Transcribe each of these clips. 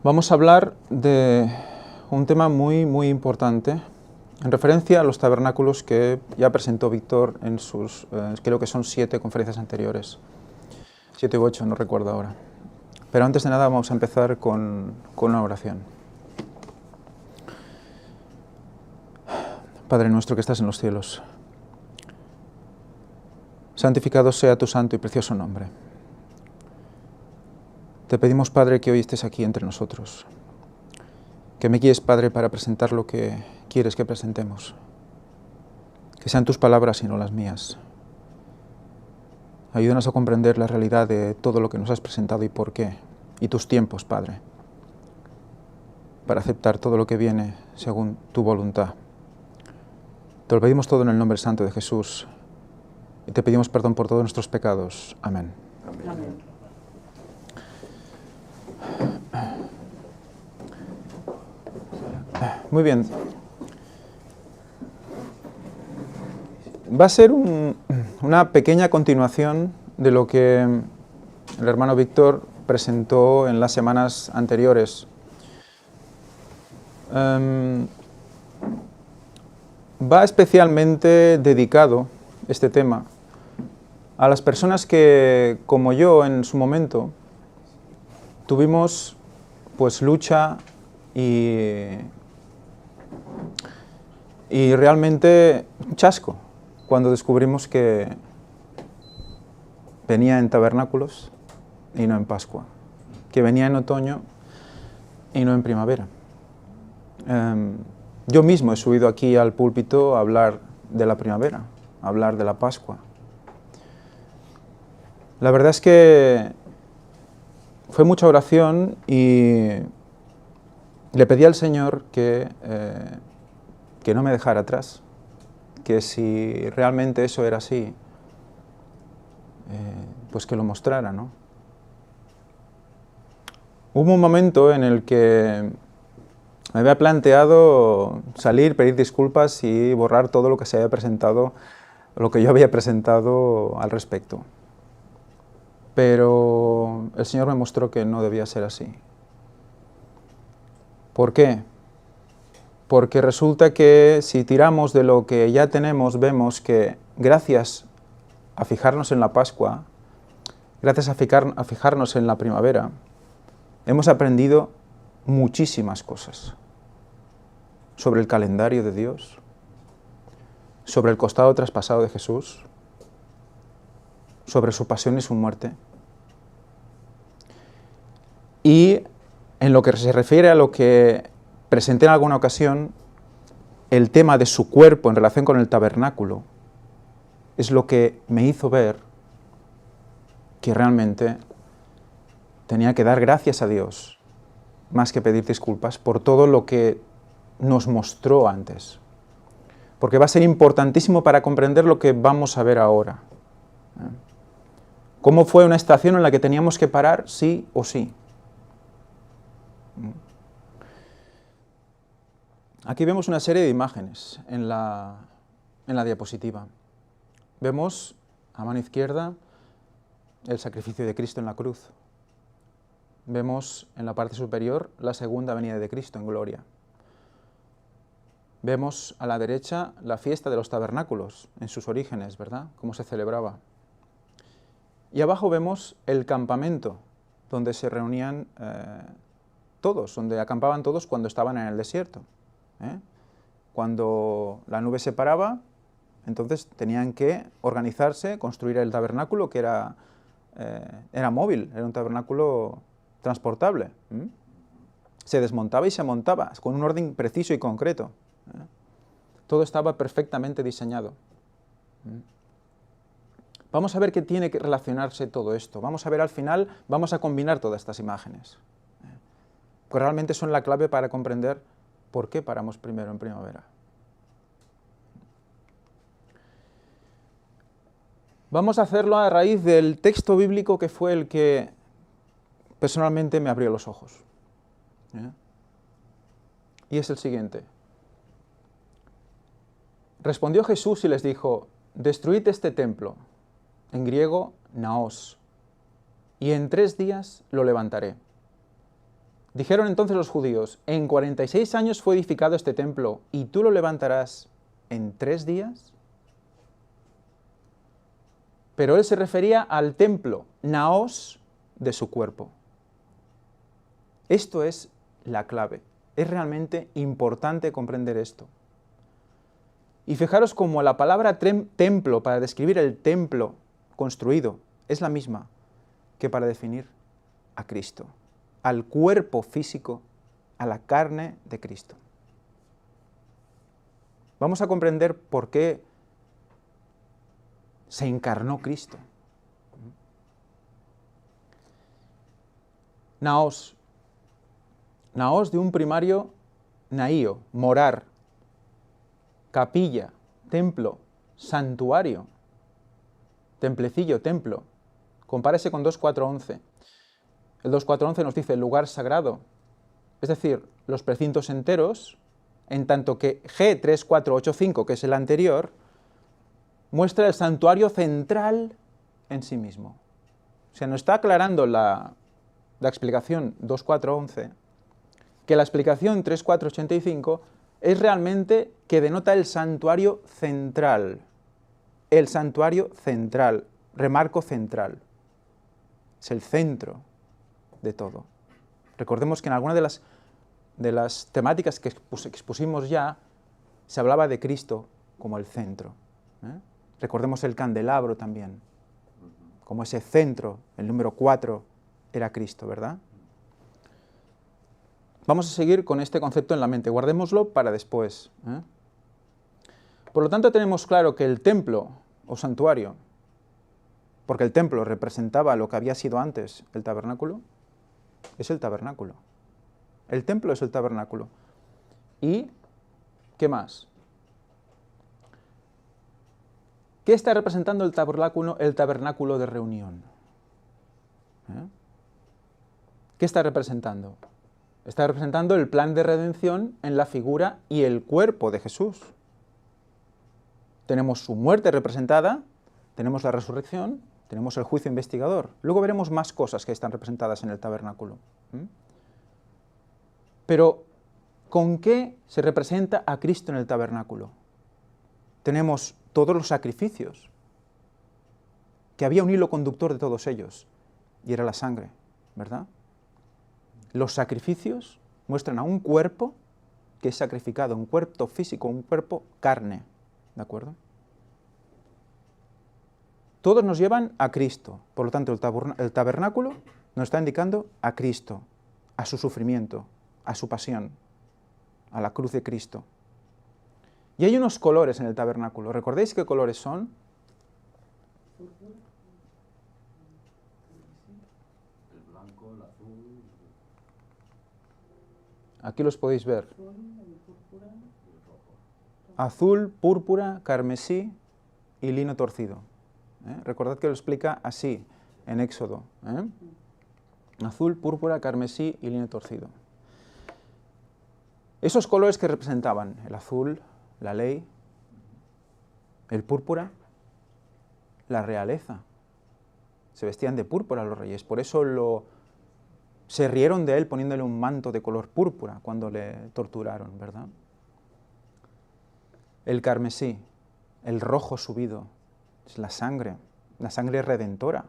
Vamos a hablar de un tema muy importante en referencia a los tabernáculos que ya presentó Víctor en sus, creo que son 7 conferencias anteriores, 7 u 8, no recuerdo ahora. Pero antes de nada vamos a empezar con una oración. Padre nuestro que estás en los cielos, santificado sea tu santo y precioso nombre. Te pedimos, Padre, que hoy estés aquí entre nosotros, que me guíes, Padre, para presentar lo que quieres que presentemos, que sean tus palabras y no las mías. Ayúdanos a comprender la realidad de todo lo que nos has presentado y por qué, y tus tiempos, Padre, para aceptar todo lo que viene según tu voluntad. Te lo pedimos todo en el nombre santo de Jesús y te pedimos perdón por todos nuestros pecados. Amén. Amén. Muy bien. Va a ser una pequeña continuación de lo que el hermano Víctor presentó en las semanas anteriores. Va especialmente dedicado este tema a las personas que, como yo en su momento, tuvimos pues lucha y realmente un chasco cuando descubrimos que venía en tabernáculos y no en Pascua, que venía en otoño y no en primavera. Yo mismo he subido aquí al púlpito a hablar de la primavera, a hablar de la Pascua. La verdad es que fue mucha oración y le pedí al Señor que no me dejara atrás, que si realmente eso era así, pues que lo mostrara, ¿no? Hubo un momento en el que me había planteado salir, pedir disculpas y borrar todo lo que se había presentado, lo que yo había presentado al respecto. Pero el Señor me mostró que no debía ser así. ¿Por qué? Porque resulta que si tiramos de lo que ya tenemos, vemos que gracias a fijarnos en la Pascua, gracias a fijarnos en la primavera, hemos aprendido muchísimas cosas sobre el calendario de Dios, sobre el costado traspasado de Jesús, sobre su pasión y su muerte. Y en lo que se refiere a lo que presenté en alguna ocasión, el tema de su cuerpo en relación con el tabernáculo es lo que me hizo ver que realmente tenía que dar gracias a Dios, más que pedir disculpas, por todo lo que nos mostró antes. Porque va a ser importantísimo para comprender lo que vamos a ver ahora. ¿Cómo fue una estación en la que teníamos que parar sí o sí? Aquí vemos una serie de imágenes en la diapositiva. Vemos a mano izquierda el sacrificio de Cristo en la cruz. Vemos en la parte superior la segunda venida de Cristo en gloria. Vemos a la derecha la fiesta de los tabernáculos en sus orígenes, ¿verdad? Cómo se celebraba. Y abajo vemos el campamento donde se reunían todos, donde acampaban todos cuando estaban en el desierto. Cuando la nube se paraba, entonces tenían que organizarse, construir el tabernáculo, que era móvil, era un tabernáculo transportable. Se desmontaba y se montaba, con un orden preciso y concreto. Todo estaba perfectamente diseñado. Vamos a ver qué tiene que relacionarse todo esto. Vamos a ver al final, vamos a combinar todas estas imágenes. Porque realmente son la clave para comprender por qué paramos primero en primavera. Vamos a hacerlo a raíz del texto bíblico que fue el que personalmente me abrió los ojos. Y es el siguiente. Respondió Jesús y les dijo: destruid este templo, en griego naos, y en 3 días lo levantaré. Dijeron entonces los judíos, en 46 años fue edificado este templo, ¿y tú lo levantarás en 3 días? Pero él se refería al templo, naos, de su cuerpo. Esto es la clave. Es realmente importante comprender esto. Y fijaros cómo la palabra templo para describir el templo construido es la misma que para definir a Cristo, al cuerpo físico, a la carne de Cristo. Vamos a comprender por qué se encarnó Cristo. Naos. Naos de un primario naío, morar, capilla, templo, santuario, templecillo, templo. Compárese con 2.4.11. El 2.4.11 nos dice el lugar sagrado, es decir, los precintos enteros, en tanto que G3.4.8.5, que es el anterior, muestra el santuario central en sí mismo. O sea, nos está aclarando la explicación 2.4.11, que la explicación 3.4.85 es realmente que denota el santuario central. El santuario central, remarco central. Es el centro de todo. Recordemos que en alguna de las temáticas que expusimos ya, se hablaba de Cristo como el centro. Recordemos el candelabro también, como ese centro, el número 4 era Cristo, ¿verdad? Vamos a seguir con este concepto en la mente, guardémoslo para después. Por lo tanto, tenemos claro que el templo o santuario, porque el templo representaba lo que había sido antes el tabernáculo, es el tabernáculo. El templo es el tabernáculo. ¿Y qué más? ¿Qué está representando el tabernáculo de reunión? ¿Qué está representando? Está representando el plan de redención en la figura y el cuerpo de Jesús. Tenemos su muerte representada, tenemos la resurrección, tenemos el juicio investigador. Luego veremos más cosas que están representadas en el tabernáculo. Pero, ¿con qué se representa a Cristo en el tabernáculo? Tenemos todos los sacrificios, que había un hilo conductor de todos ellos, y era la sangre, ¿verdad? Los sacrificios muestran a un cuerpo que es sacrificado, un cuerpo físico, un cuerpo carne, ¿de acuerdo? Todos nos llevan a Cristo, por lo tanto el tabernáculo nos está indicando a Cristo, a su sufrimiento, a su pasión, a la cruz de Cristo. Y hay unos colores en el tabernáculo, ¿recordáis qué colores son? El blanco, el azul. Aquí los podéis ver. Azul, púrpura, carmesí y lino torcido. Recordad que lo explica así en Éxodo. Azul, púrpura, carmesí y lino torcido. Esos colores que representaban el azul, la ley, el púrpura, la realeza. Se vestían de púrpura los reyes, por eso se rieron de él poniéndole un manto de color púrpura cuando le torturaron, ¿verdad? El carmesí, el rojo subido, es la sangre redentora.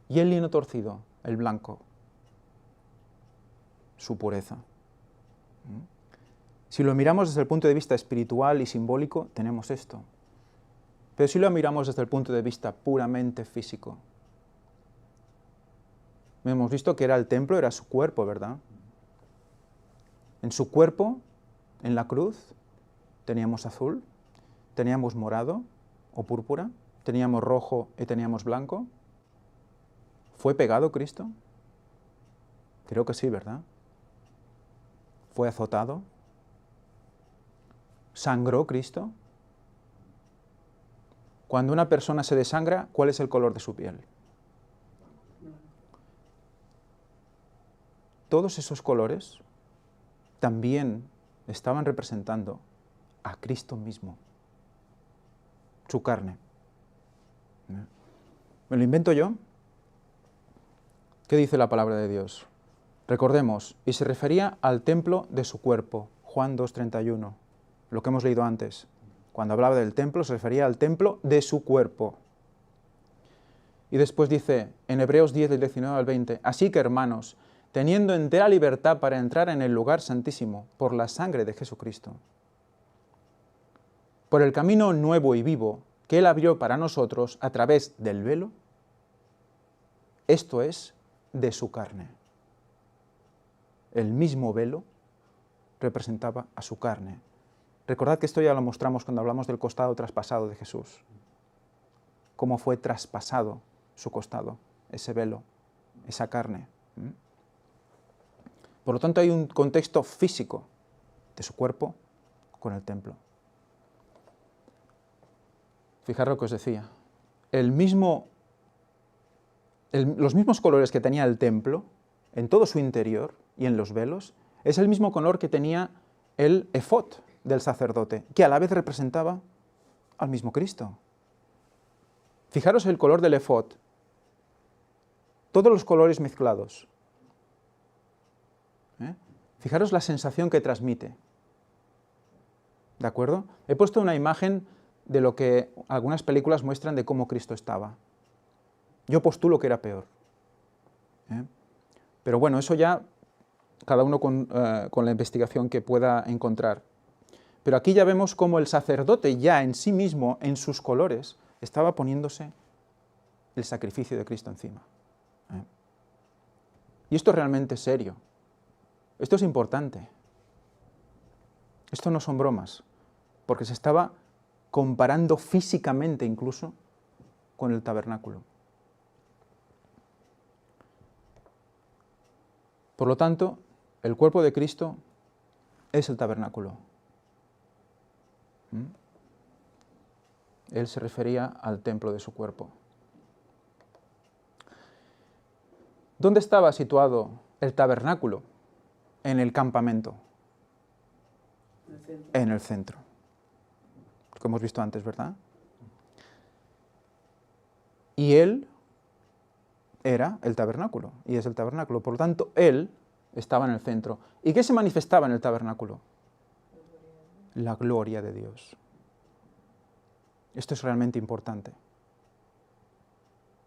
Y el lino torcido, el blanco, su pureza. Si lo miramos desde el punto de vista espiritual y simbólico, tenemos esto. Pero si lo miramos desde el punto de vista puramente físico, hemos visto que era el templo, era su cuerpo, ¿verdad? En su cuerpo, en la cruz, teníamos azul, teníamos morado o púrpura, teníamos rojo y teníamos blanco. ¿Fue pegado Cristo? Creo que sí, ¿verdad? ¿Fue azotado? ¿Sangró Cristo? Cuando una persona se desangra, ¿cuál es el color de su piel? Todos esos colores también estaban representando a Cristo mismo, su carne. ¿Me lo invento yo? ¿Qué dice la palabra de Dios? Recordemos, y se refería al templo de su cuerpo, Juan 2:31, lo que hemos leído antes. Cuando hablaba del templo, se refería al templo de su cuerpo. Y después dice, en Hebreos 10, del 19 al 20, así que hermanos, teniendo entera libertad para entrar en el lugar santísimo por la sangre de Jesucristo, por el camino nuevo y vivo que Él abrió para nosotros a través del velo, esto es, de su carne. El mismo velo representaba a su carne. Recordad que esto ya lo mostramos cuando hablamos del costado traspasado de Jesús. Cómo fue traspasado su costado, ese velo, esa carne. Por lo tanto, hay un contexto físico de su cuerpo con el templo. Fijaros lo que os decía. Los mismos colores que tenía el templo, en todo su interior y en los velos, es el mismo color que tenía el efod del sacerdote, que a la vez representaba al mismo Cristo. Fijaros el color del efod, todos los colores mezclados. Fijaros la sensación que transmite. ¿De acuerdo? He puesto una imagen de lo que algunas películas muestran de cómo Cristo estaba. Yo postulo que era peor. Pero bueno, eso ya cada uno con la investigación que pueda encontrar. Pero aquí ya vemos cómo el sacerdote ya en sí mismo, en sus colores, estaba poniéndose el sacrificio de Cristo encima. Y esto es realmente serio. Esto es importante. Esto no son bromas, porque se estaba comparando físicamente incluso con el tabernáculo. Por lo tanto, el cuerpo de Cristo es el tabernáculo. Él se refería al templo de su cuerpo. ¿Dónde estaba situado el tabernáculo? En el campamento. En el centro. Lo que hemos visto antes, ¿verdad? Y Él era el tabernáculo, y es el tabernáculo. Por lo tanto, Él estaba en el centro. ¿Y qué se manifestaba en el tabernáculo? La gloria de Dios. Esto es realmente importante.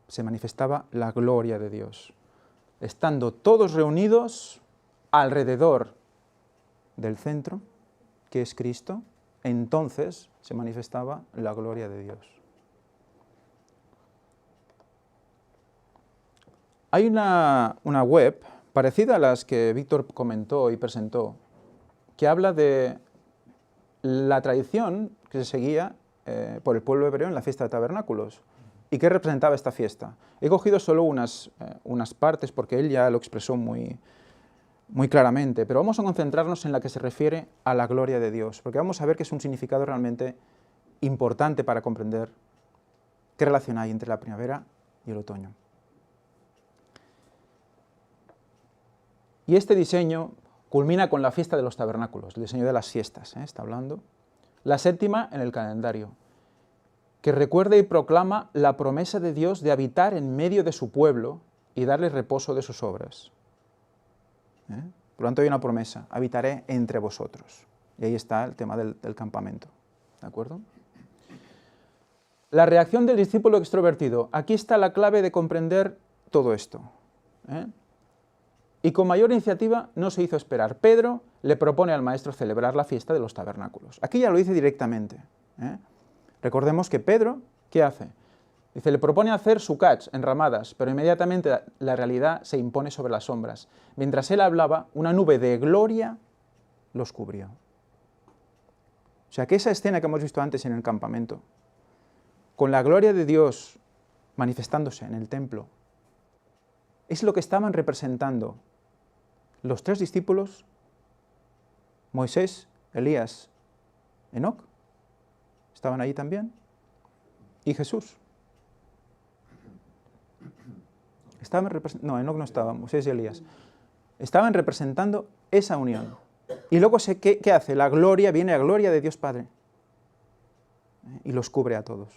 Se manifestaba la gloria de Dios. Estando todos reunidos alrededor del centro, que es Cristo, entonces se manifestaba la gloria de Dios. Hay una web parecida a las que Víctor comentó y presentó, que habla de la tradición que se seguía por el pueblo hebreo en la fiesta de tabernáculos. ¿Y qué representaba esta fiesta? He cogido solo unas partes porque él ya lo expresó muy claramente, pero vamos a concentrarnos en la que se refiere a la gloria de Dios, porque vamos a ver que es un significado realmente importante para comprender qué relación hay entre la primavera y el otoño. Y este diseño culmina con la fiesta de los tabernáculos, el diseño de las fiestas, está hablando. La séptima en el calendario, que recuerda y proclama la promesa de Dios de habitar en medio de su pueblo y darle reposo de sus obras. Por lo tanto hay una promesa, habitaré entre vosotros. Y ahí está el tema del campamento. ¿De acuerdo? La reacción del discípulo extrovertido. Aquí está la clave de comprender todo esto. Y con mayor iniciativa no se hizo esperar. Pedro le propone al maestro celebrar la fiesta de los tabernáculos. Aquí ya lo dice directamente. Recordemos que Pedro, ¿qué hace? Dice, le propone hacer sucats, enramadas, pero inmediatamente la realidad se impone sobre las sombras. Mientras él hablaba, una nube de gloria los cubrió. O sea que esa escena que hemos visto antes en el campamento, con la gloria de Dios manifestándose en el templo, es lo que estaban representando los tres discípulos, Moisés, Elías, Enoc, estaban ahí también, y Jesús. Enoc no estaba, Moisés y Elías. Estaban representando esa unión. Y luego, ¿qué hace? La gloria, viene la gloria de Dios Padre. Y los cubre a todos.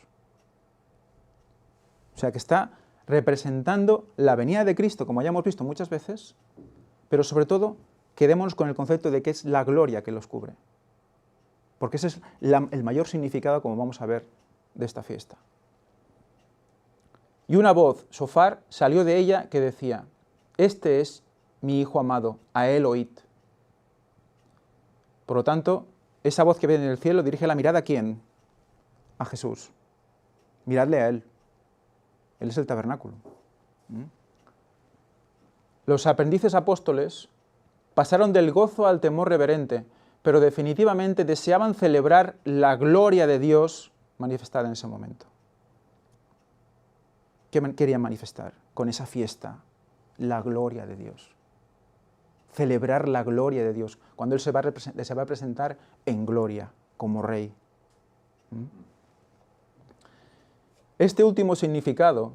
O sea que está representando la venida de Cristo, como ya hemos visto muchas veces, pero sobre todo quedémonos con el concepto de que es la gloria que los cubre, porque ese es el mayor significado, como vamos a ver, de esta fiesta. Y una voz, shofar, salió de ella que decía: este es mi Hijo amado, a él oíd. Por lo tanto, esa voz que viene del cielo dirige la mirada ¿a quién? A Jesús. Miradle a Él. Él es el tabernáculo. Los aprendices apóstoles pasaron del gozo al temor reverente, pero definitivamente deseaban celebrar la gloria de Dios manifestada en ese momento. ¿Qué querían manifestar con esa fiesta? La gloria de Dios. Celebrar la gloria de Dios, cuando Él se va a presentar en gloria, como Rey. Este último significado,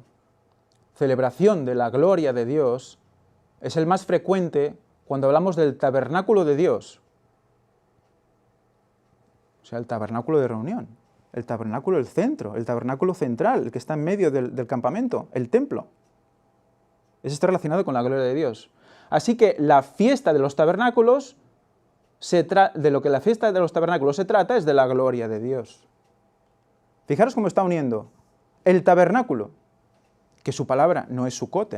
celebración de la gloria de Dios, es el más frecuente cuando hablamos del tabernáculo de Dios. O sea, el tabernáculo de reunión, el tabernáculo del centro, el tabernáculo central, el que está en medio del campamento, el templo. Eso está relacionado con la gloria de Dios. Así que la fiesta de los tabernáculos, de lo que la fiesta de los tabernáculos se trata es de la gloria de Dios. Fijaros cómo está uniendo el tabernáculo, que su palabra no es Sukkot,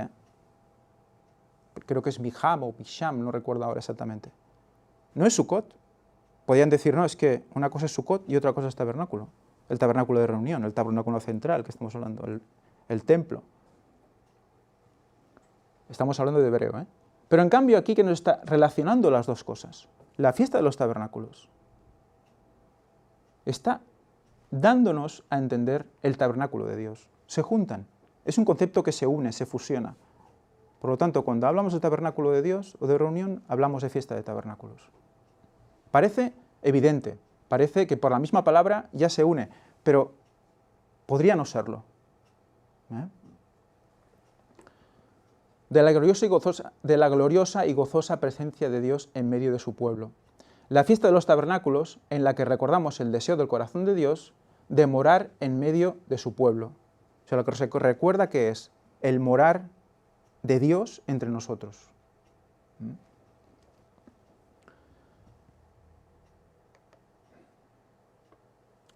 creo que es Biham o Bisham, no recuerdo ahora exactamente. No es Sukkot. Podían decir, no, es que una cosa es Sukkot y otra cosa es tabernáculo. El tabernáculo de reunión, el tabernáculo central que estamos hablando, el templo. Estamos hablando de hebreo, Pero en cambio aquí que nos está relacionando las dos cosas. La fiesta de los tabernáculos está dándonos a entender el tabernáculo de Dios. Se juntan. Es un concepto que se une, se fusiona. Por lo tanto, cuando hablamos de tabernáculo de Dios o de reunión, hablamos de fiesta de tabernáculos. Parece evidente, parece que por la misma palabra ya se une, pero podría no serlo. De la gloriosa y gozosa presencia de Dios en medio de su pueblo. La fiesta de los tabernáculos, en la que recordamos el deseo del corazón de Dios de morar en medio de su pueblo. O sea, lo que se recuerda que es el morar de Dios entre nosotros.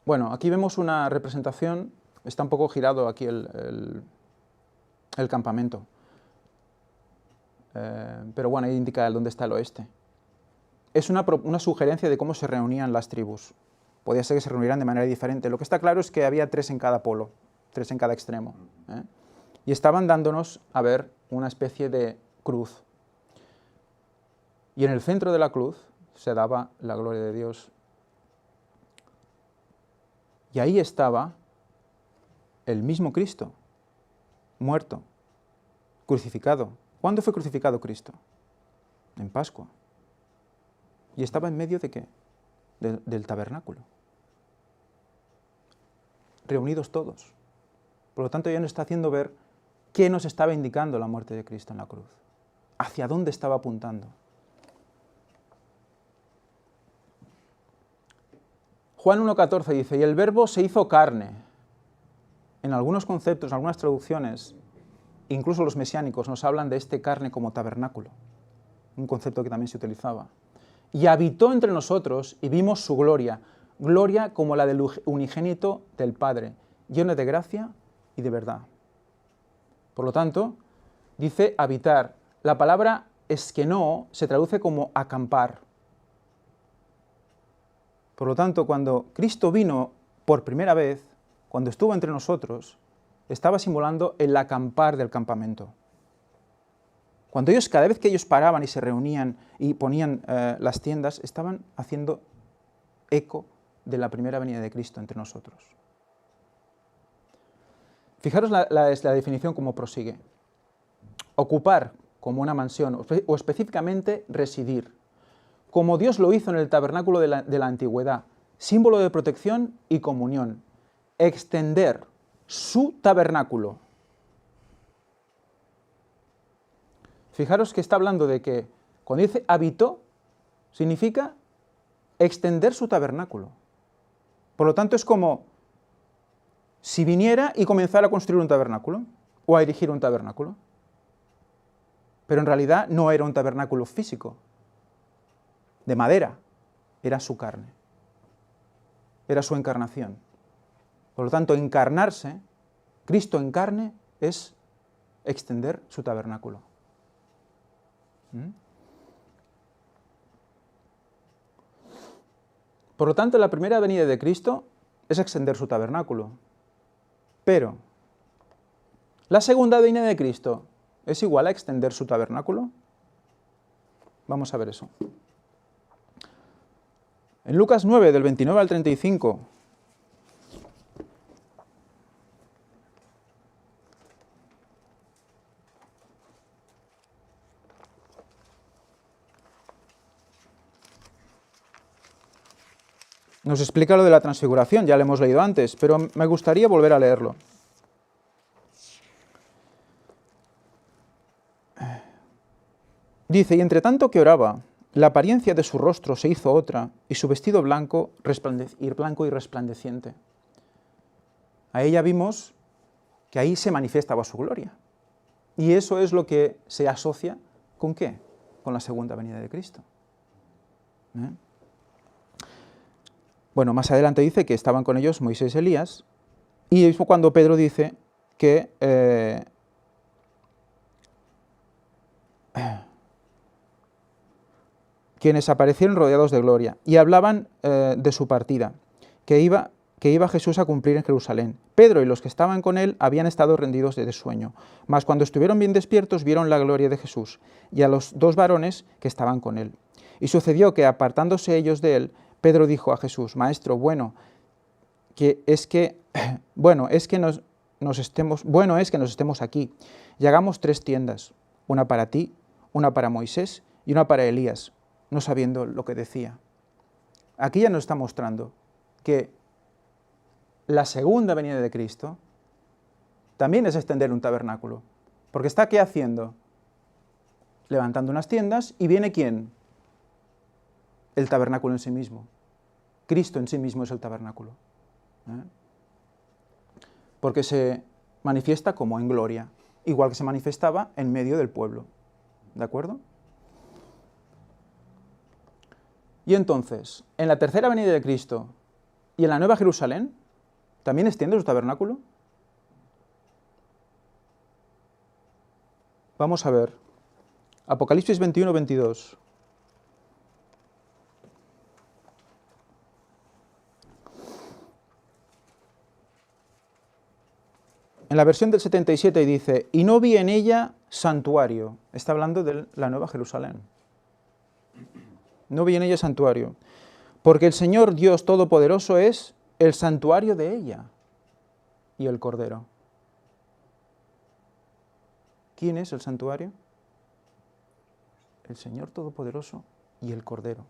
Bueno, aquí vemos una representación, está un poco girado aquí el campamento. Pero bueno, ahí indica dónde está el oeste. Es una sugerencia de cómo se reunían las tribus. Podía ser que se reunieran de manera diferente. Lo que está claro es que había 3 en cada polo, 3 en cada extremo. Y estaban dándonos a ver una especie de cruz. Y en el centro de la cruz se daba la gloria de Dios. Y ahí estaba el mismo Cristo, muerto, crucificado. ¿Cuándo fue crucificado Cristo? En Pascua. ¿Y estaba en medio de qué? Del tabernáculo. Reunidos todos. Por lo tanto, ya nos está haciendo ver qué nos estaba indicando la muerte de Cristo en la cruz. Hacia dónde estaba apuntando. Juan 1,14 dice, y el verbo se hizo carne. En algunos conceptos, en algunas traducciones, incluso los mesiánicos nos hablan de este carne como tabernáculo, un concepto que también se utilizaba. Y habitó entre nosotros y vimos su gloria, gloria como la del unigénito del Padre, lleno de gracia y de verdad. Por lo tanto, dice habitar. La palabra eskenó se traduce como acampar. Por lo tanto, cuando Cristo vino por primera vez, cuando estuvo entre nosotros, estaba simulando el acampar del campamento. Cada vez que ellos paraban y se reunían y ponían las tiendas, estaban haciendo eco de la primera venida de Cristo entre nosotros. Fijaros la definición como prosigue. Ocupar como una mansión, o específicamente residir, como Dios lo hizo en el tabernáculo de la antigüedad, símbolo de protección y comunión. Extender su tabernáculo. Fijaros que está hablando de que cuando dice habitó, significa extender su tabernáculo. Por lo tanto, es como si viniera y comenzara a construir un tabernáculo o a erigir un tabernáculo. pero en realidad no era un tabernáculo físico, de madera, era su carne, era su encarnación. Por lo tanto, encarnarse, Cristo en carne, es extender su tabernáculo. Por lo tanto, la primera venida de Cristo es extender su tabernáculo. Pero, ¿la segunda venida de Cristo es igual a extender su tabernáculo? Vamos a ver eso. En Lucas 9, del 29 al 35, nos explica lo de la transfiguración, ya lo hemos leído antes, pero me gustaría volver a leerlo. Dice, y entre tanto que oraba, la apariencia de su rostro se hizo otra, y su vestido blanco y resplandeciente. A ella vimos que ahí se manifestaba su gloria. Y eso es lo que se asocia, ¿con qué? Con la segunda venida de Cristo. Bueno, más adelante dice que estaban con ellos Moisés y Elías, y es cuando Pedro dice que quienes aparecieron rodeados de gloria, y hablaban de su partida, que iba Jesús a cumplir en Jerusalén. Pedro y los que estaban con él habían estado rendidos de sueño, mas cuando estuvieron bien despiertos vieron la gloria de Jesús, y a los dos varones que estaban con él. Y sucedió que, apartándose ellos de él, Pedro dijo a Jesús, Maestro, bueno es que nos estemos aquí, y hagamos 3 tiendas, una para ti, una para Moisés y una para Elías, no sabiendo lo que decía. Aquí ya nos está mostrando que la segunda venida de Cristo también es extender un tabernáculo, porque está ¿qué haciendo? Levantando unas tiendas, y viene ¿quién? El tabernáculo en sí mismo. Cristo en sí mismo es el tabernáculo. Porque se manifiesta como en gloria, igual que se manifestaba en medio del pueblo. ¿De acuerdo? Y entonces, en la tercera venida de Cristo y en la Nueva Jerusalén, ¿también extiende su tabernáculo? Vamos a ver. Apocalipsis 21, 22. En la versión del 77 dice, y no vi en ella santuario. Está hablando de la Nueva Jerusalén. No vi en ella santuario, porque el Señor Dios Todopoderoso es el santuario de ella y el Cordero. ¿Quién es el santuario? El Señor Todopoderoso y el Cordero.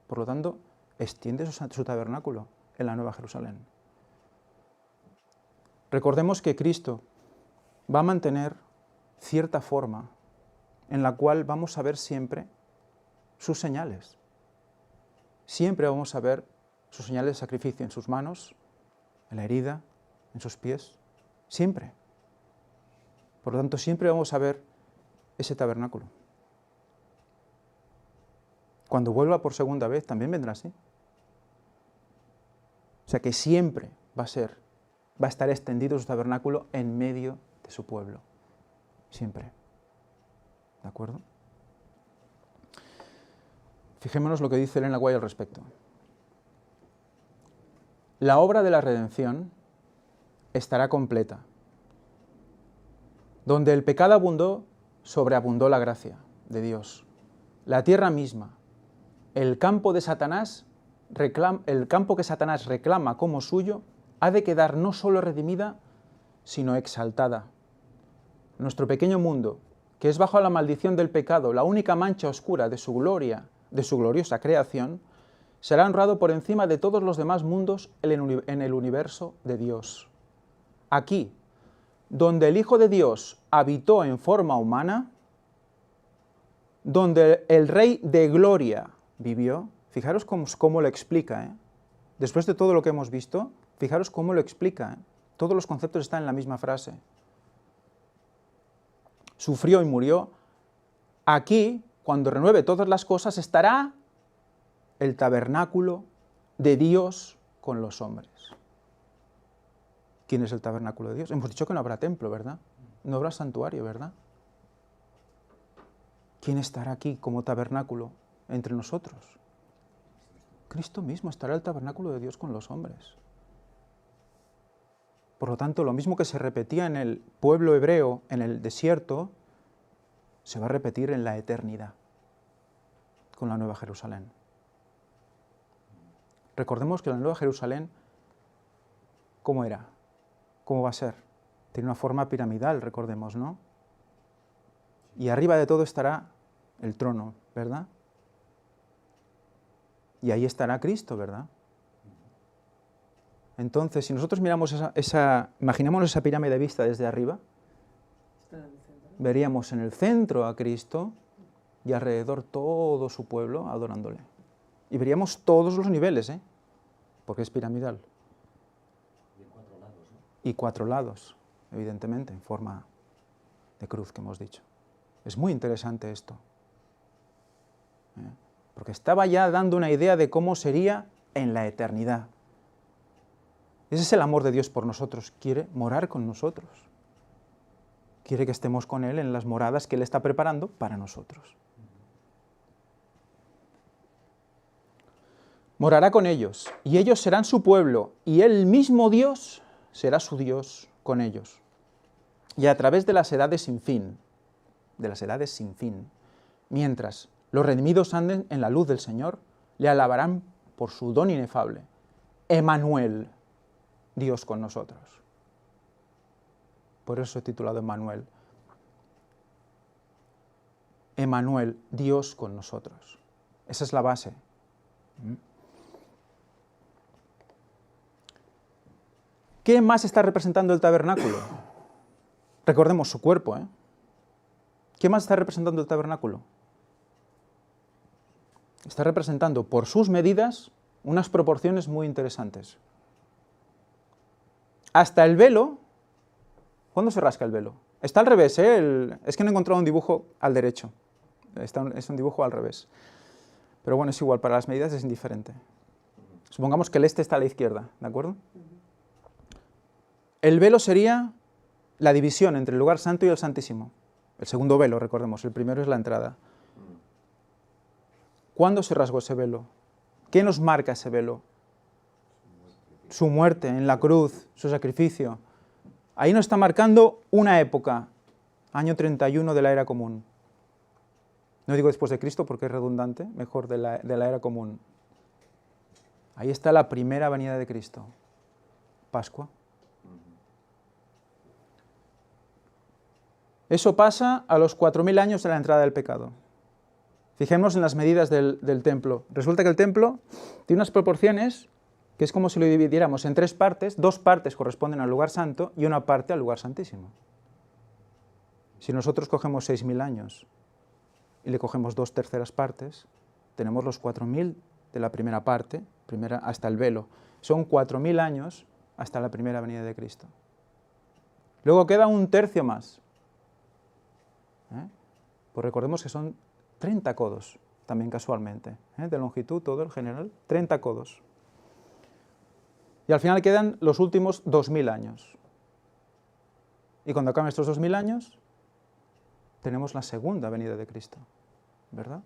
Por lo tanto, extiende su tabernáculo en la Nueva Jerusalén. Recordemos que Cristo va a mantener cierta forma en la cual vamos a ver siempre sus señales. Siempre vamos a ver sus señales de sacrificio en sus manos, en la herida, en sus pies. Siempre. Por lo tanto, siempre vamos a ver ese tabernáculo. Cuando vuelva por segunda vez, también vendrá así. O sea que siempre va a estar extendido su tabernáculo en medio de su pueblo. Siempre. ¿De acuerdo? Fijémonos lo que dice Elena White al respecto. La obra de la redención estará completa. Donde el pecado abundó, sobreabundó la gracia de Dios. La tierra misma, el campo que Satanás reclama como suyo, ha de quedar no solo redimida, sino exaltada. Nuestro pequeño mundo, que es bajo la maldición del pecado, la única mancha oscura de su gloria, de su gloriosa creación, será honrado por encima de todos los demás mundos en el universo de Dios. Aquí, donde el Hijo de Dios habitó en forma humana, donde el Rey de Gloria vivió, fijaros cómo lo explica, Después de todo lo que hemos visto, fijaros cómo lo explica, Todos los conceptos están en la misma frase. sufrió y murió, aquí, cuando renueve todas las cosas, estará el tabernáculo de Dios con los hombres. ¿Quién es el tabernáculo de Dios? Hemos dicho que no habrá templo, ¿verdad? No habrá santuario, ¿verdad? ¿Quién estará aquí como tabernáculo entre nosotros? Cristo mismo estará el tabernáculo de Dios con los hombres. Por lo tanto, lo mismo que se repetía en el pueblo hebreo, en el desierto, se va a repetir en la eternidad, con la Nueva Jerusalén. Recordemos que la Nueva Jerusalén, ¿cómo era? ¿Cómo va a ser? Tiene una forma piramidal, recordemos, ¿no? Y arriba de todo estará el trono, ¿verdad? Y ahí estará Cristo, ¿verdad? Entonces, si nosotros miramos imaginamos esa pirámide vista desde arriba, veríamos en el centro a Cristo y alrededor todo su pueblo adorándole. Y veríamos todos los niveles, porque es piramidal. Y 4 lados, ¿no? Y 4 lados, evidentemente, en forma de cruz, que hemos dicho. Es muy interesante esto. Porque estaba ya dando una idea de cómo sería en la eternidad. Ese es el amor de Dios por nosotros. Quiere morar con nosotros. Quiere que estemos con Él en las moradas que Él está preparando para nosotros. Morará con ellos, y ellos serán su pueblo, y Él mismo Dios será su Dios con ellos. Y a través de las edades sin fin, mientras los redimidos anden en la luz del Señor, le alabarán por su don inefable. Emmanuel, Dios con nosotros. Por eso he titulado Emmanuel. Emmanuel, Dios con nosotros. Esa es la base. ¿Qué más está representando el tabernáculo? Recordemos su cuerpo, ¿Qué más está representando el tabernáculo? Está representando por sus medidas unas proporciones muy interesantes. Hasta el velo, ¿cuándo se rasca el velo? Está al revés, es que no he encontrado un dibujo al derecho, es un dibujo al revés. Pero bueno, es igual, para las medidas es indiferente. Supongamos que el este está a la izquierda, ¿de acuerdo? El velo sería la división entre el lugar santo y el santísimo. El segundo velo, recordemos, el primero es la entrada. ¿Cuándo se rasgó ese velo? ¿Qué nos marca ese velo? Su muerte en la cruz, su sacrificio. Ahí nos está marcando una época, año 31 de la era común. No digo después de Cristo porque es redundante, mejor de la era común. Ahí está la primera venida de Cristo, Pascua. Eso pasa a los 4000 años de la entrada del pecado. Fijémonos en las medidas del templo. Resulta que el templo tiene unas proporciones que es como si lo dividiéramos en 3 partes, 2 partes corresponden al lugar santo y una parte al lugar santísimo. Si nosotros cogemos 6000 años y le cogemos 2/3 partes, tenemos los 4000 de la primera parte, hasta el velo. Son 4000 años hasta la primera venida de Cristo. Luego queda 1/3 más. Pues recordemos que son 30 codos, también casualmente, de longitud, todo el general, 30 codos. Y al final quedan los últimos 2000 años. Y cuando acaben estos 2000 años, tenemos la segunda venida de Cristo, ¿verdad?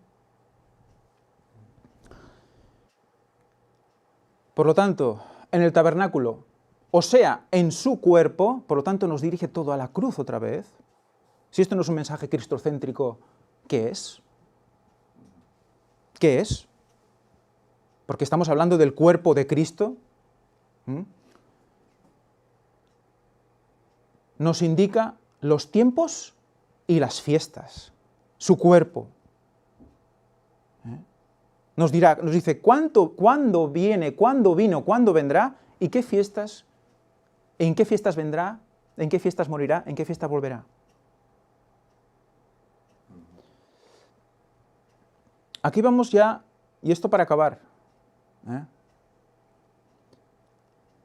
Por lo tanto, en el tabernáculo, o sea, en su cuerpo, por lo tanto nos dirige todo a la cruz otra vez. Si esto no es un mensaje cristocéntrico, ¿qué es? ¿Qué es? Porque estamos hablando del cuerpo de Cristo. Nos indica los tiempos y las fiestas, su cuerpo. Nos dice cuándo viene, cuándo vino, cuándo vendrá y qué fiestas, en qué fiestas vendrá, en qué fiestas morirá, en qué fiestas volverá. Aquí vamos ya, y esto para acabar.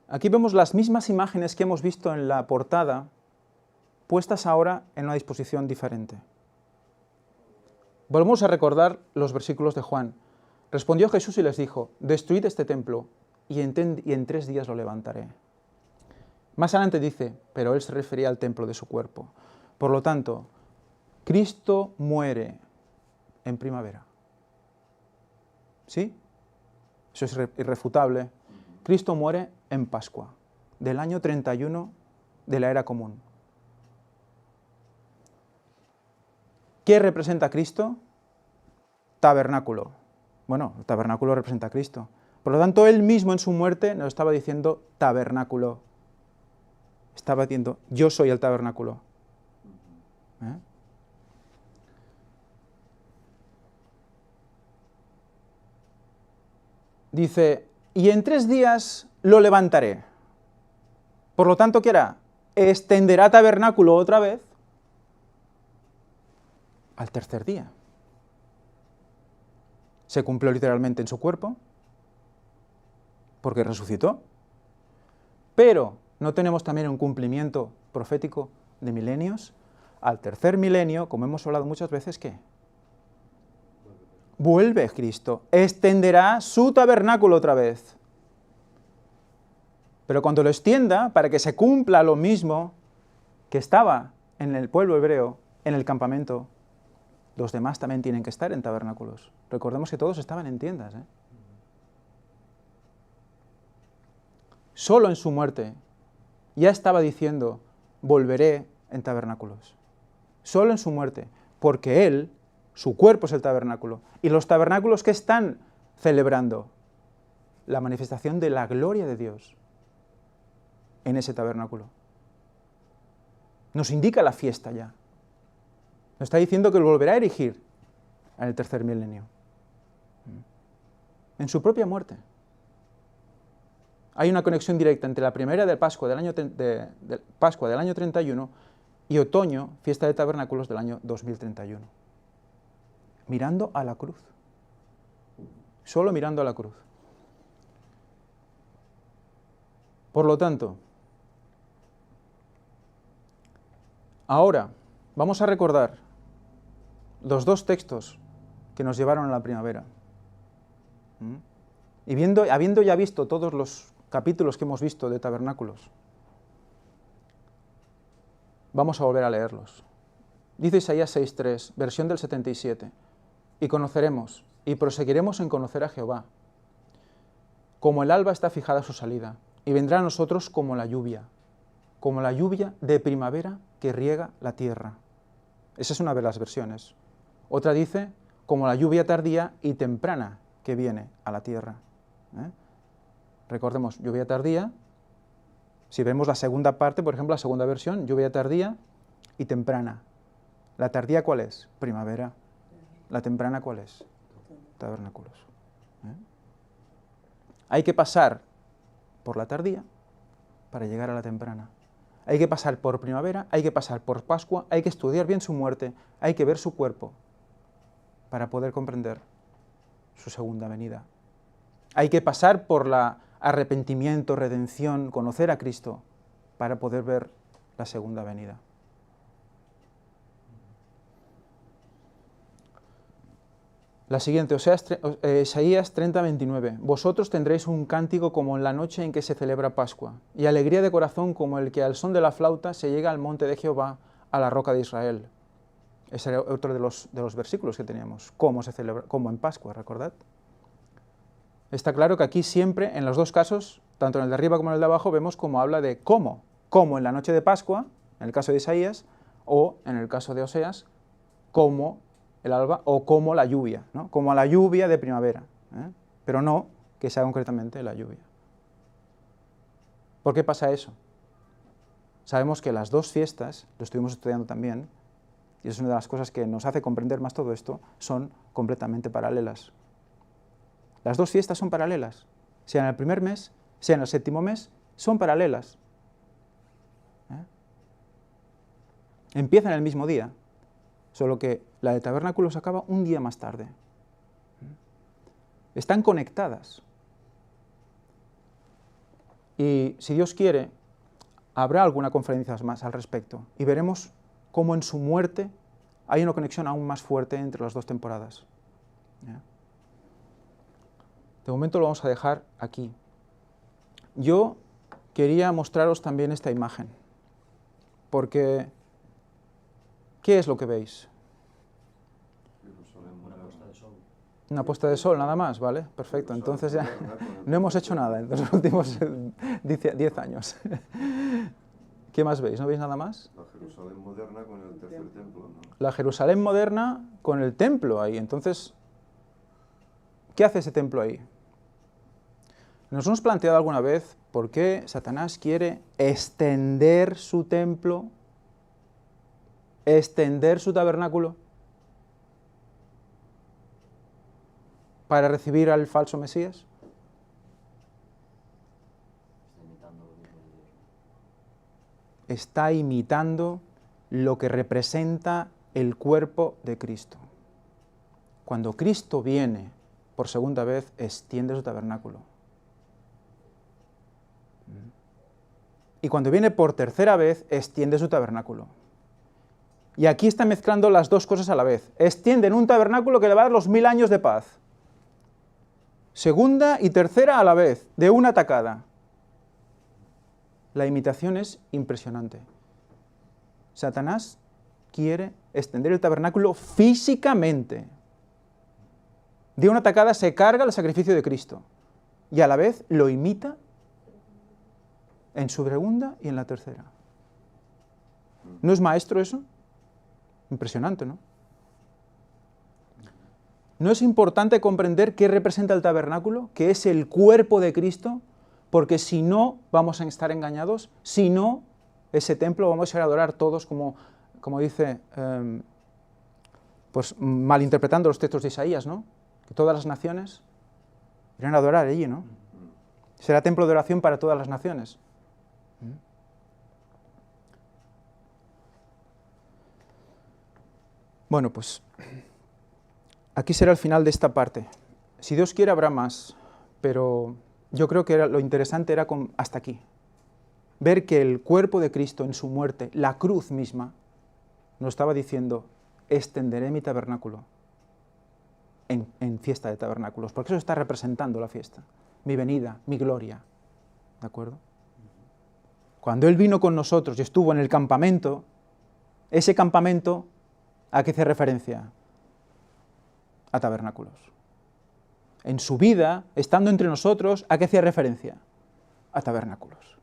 Aquí vemos las mismas imágenes que hemos visto en la portada, puestas ahora en una disposición diferente. Volvemos a recordar los versículos de Juan. Respondió Jesús y les dijo, destruid este templo y en 3 días lo levantaré. Más adelante dice, pero él se refería al templo de su cuerpo. Por lo tanto, Cristo muere en primavera. ¿Sí? Eso es irrefutable. Cristo muere en Pascua, del año 31 de la era común. ¿Qué representa Cristo? Tabernáculo. Bueno, el tabernáculo representa a Cristo. Por lo tanto, él mismo en su muerte nos estaba diciendo tabernáculo. Estaba diciendo, yo soy el tabernáculo. ¿Eh? Dice, y en 3 días lo levantaré. Por lo tanto, ¿qué hará? Extenderá tabernáculo otra vez al 3er día. Se cumplió literalmente en su cuerpo, porque resucitó. Pero ¿no tenemos también un cumplimiento profético de milenios? Al 3er milenio, como hemos hablado muchas veces, ¿qué? Vuelve Cristo, extenderá su tabernáculo otra vez. Pero cuando lo extienda, para que se cumpla lo mismo que estaba en el pueblo hebreo, en el campamento, los demás también tienen que estar en tabernáculos. Recordemos que todos estaban en tiendas. Solo en su muerte ya estaba diciendo, volveré en tabernáculos. Solo en su muerte, porque él, su cuerpo es el tabernáculo. ¿Y los tabernáculos qué están celebrando? La manifestación de la gloria de Dios en ese tabernáculo. Nos indica la fiesta ya. Nos está diciendo que lo volverá a erigir en el 3er milenio. En su propia muerte. Hay una conexión directa entre la primera de Pascua del año 31 y otoño, fiesta de tabernáculos del año 2031. Mirando a la cruz. Solo mirando a la cruz. Por lo tanto, ahora vamos a recordar los 2 textos que nos llevaron a la primavera. Y habiendo ya visto todos los capítulos que hemos visto de tabernáculos, vamos a volver a leerlos. Dice Isaías 6:3, versión del 77, y conoceremos, y proseguiremos en conocer a Jehová, como el alba está fijada su salida, y vendrá a nosotros como la lluvia de primavera que riega la tierra. Esa es una de las versiones. Otra dice, como la lluvia tardía y temprana que viene a la tierra. Recordemos, lluvia tardía, si vemos la segunda parte, por ejemplo, la segunda versión, lluvia tardía y temprana. ¿La tardía cuál es? Primavera. ¿La temprana cuál es? Tabernáculos. Hay que pasar por la tardía para llegar a la temprana. Hay que pasar por primavera, hay que pasar por Pascua, hay que estudiar bien su muerte, hay que ver su cuerpo para poder comprender su segunda venida. Hay que pasar por la arrepentimiento, redención, conocer a Cristo para poder ver la segunda venida. La siguiente, Isaías 30:29. Vosotros tendréis un cántico como en la noche en que se celebra Pascua, y alegría de corazón como el que al son de la flauta se llega al monte de Jehová, a la roca de Israel. Ese era otro de los versículos que teníamos. ¿Cómo se celebra? Como en Pascua, ¿recordad? Está claro que aquí siempre, en los 2 casos, tanto en el de arriba como en el de abajo, vemos cómo habla de cómo. Como en la noche de Pascua, en el caso de Isaías, o en el caso de Oseas, como el alba o como la lluvia, ¿no? Como la lluvia de primavera, pero no que sea concretamente la lluvia. ¿Por qué pasa eso? Sabemos que las 2 fiestas, lo estuvimos estudiando también, y es una de las cosas que nos hace comprender más todo esto, son completamente paralelas. Las 2 fiestas son paralelas, sea en el primer mes, sea en el 7º mes, son paralelas. Empiezan el mismo día, solo que la de tabernáculos acaba un día más tarde. Están conectadas. Y si Dios quiere, habrá alguna conferencia más al respecto y veremos cómo en su muerte hay una conexión aún más fuerte entre las dos temporadas. ¿Ya? De momento lo vamos a dejar aquí. Yo quería mostraros también esta imagen, porque ¿qué es lo que veis? Una puesta de sol. Una puesta de sol nada más, ¿vale? Perfecto, entonces ya no hemos hecho nada en los últimos 10 años. ¿Qué más veis? ¿No veis nada más? La Jerusalén moderna con el tercer templo, ¿no? La Jerusalén moderna con el templo ahí. Entonces, ¿qué hace ese templo ahí? ¿Nos hemos planteado alguna vez por qué Satanás quiere extender su templo, extender su tabernáculo para recibir al falso Mesías? Está imitando lo Está imitando lo que que Dios. representa el cuerpo de Cristo. Cuando Cristo viene por segunda vez, extiende su tabernáculo. Y cuando viene por tercera vez, extiende su tabernáculo. Y aquí está mezclando las dos cosas a la vez. Extienden un tabernáculo que le va a dar los 1000 años de paz. Segunda y tercera a la vez, de una tacada. La imitación es impresionante. Satanás quiere extender el tabernáculo físicamente. De una tacada se carga el sacrificio de Cristo y a la vez lo imita en su segunda y en la tercera. ¿No es maestro eso? Impresionante, ¿no? ¿No es importante comprender qué representa el tabernáculo? Que es el cuerpo de Cristo, porque si no vamos a estar engañados, si no, ese templo vamos a ir a adorar todos como dice, pues malinterpretando los textos de Isaías, ¿no? Que todas las naciones irán a adorar allí, ¿no? Será templo de oración para todas las naciones. Bueno, pues aquí será el final de esta parte. Si Dios quiere habrá más, pero yo creo que lo interesante era hasta aquí. Ver que el cuerpo de Cristo en su muerte, la cruz misma, nos estaba diciendo, extenderé mi tabernáculo en fiesta de tabernáculos, porque eso está representando la fiesta, mi venida, mi gloria. ¿De acuerdo? Cuando Él vino con nosotros y estuvo en el campamento, ese campamento, ¿a qué hace referencia? A tabernáculos. En su vida, estando entre nosotros, ¿a qué hacía referencia? A tabernáculos.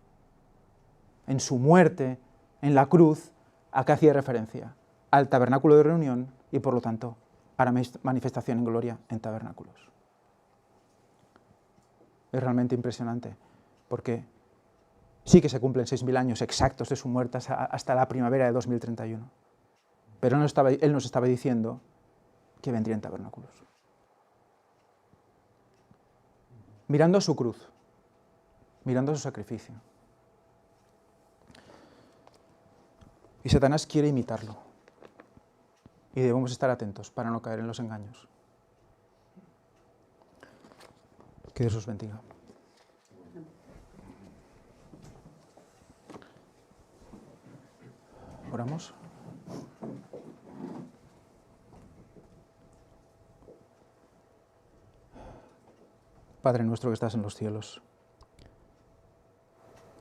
En su muerte, en la cruz, ¿a qué hacía referencia? Al tabernáculo de reunión y, por lo tanto, para manifestación en gloria en tabernáculos. Es realmente impresionante, porque sí que se cumplen 6000 años exactos de su muerte hasta la primavera de 2031. Pero Él nos estaba diciendo que vendría en tabernáculos. Mirando a su cruz, mirando a su sacrificio. Y Satanás quiere imitarlo. Y debemos estar atentos para no caer en los engaños. Que Dios os bendiga. ¿Oramos? Padre nuestro que estás en los cielos,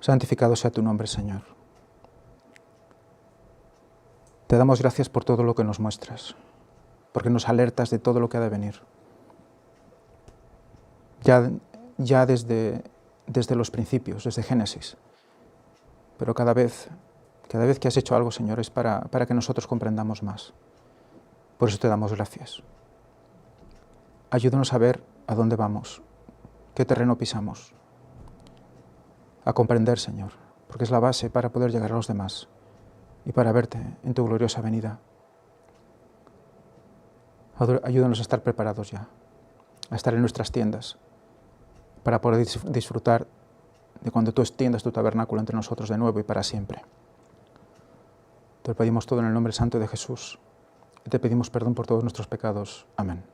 santificado sea tu nombre, Señor. Te damos gracias por todo lo que nos muestras, porque nos alertas de todo lo que ha de venir. Ya desde los principios, desde Génesis. Pero cada vez que has hecho algo, Señor, es para que nosotros comprendamos más. Por eso te damos gracias. Ayúdanos a ver a dónde vamos, qué terreno pisamos, a comprender, Señor, porque es la base para poder llegar a los demás y para verte en tu gloriosa venida. Ayúdanos a estar preparados ya, a estar en nuestras tiendas, para poder disfrutar de cuando tú extiendas tu tabernáculo entre nosotros de nuevo y para siempre. Te lo pedimos todo en el nombre santo de Jesús y te pedimos perdón por todos nuestros pecados. Amén.